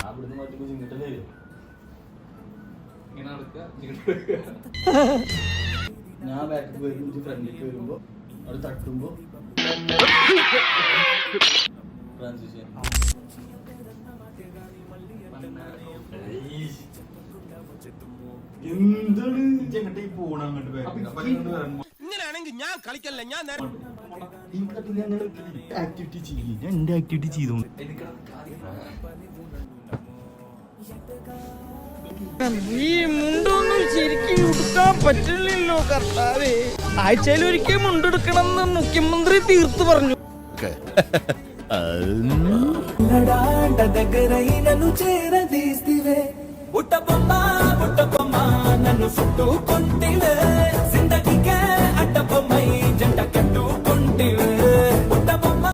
അവിടുന്ന് മാറ്റുമ്പോ ചിങ്ങിട്ടല്ലേ വരും. ഞാൻ ബാക്കിൽ വരുമ്പോ ഫ്രണ്ടിലേക്ക് വരുമ്പോ അവിടെ തട്ടുമ്പോ ട്രാൻസിഷൻ. എന്താണ് പോണ ഇങ്ങനെയാണെങ്കിൽ ഞാൻ കളിക്കല്ല. ഞാൻ ആക്ടിവിറ്റി ചെയ്യും. ഞാൻ എന്റെ ആക്ടിവിറ്റി ചെയ്തു. ഈ മുണ്ടൊന്നും ശരിക്കും ഉടുക്കാൻ പറ്റില്ലല്ലോ കർത്താവേ. ആഴ്ചയിൽ ഒരിക്കൽ മുണ്ടെടുക്കണം എന്ന് മുഖ്യമന്ത്രി തീർത്തു പറഞ്ഞു. నన్ను చేరదీస్తివే బుట్ట బొమ్మ నన్ను చుట్టూ కొంటివే జిందగీకే అడ్డ బొమ్మ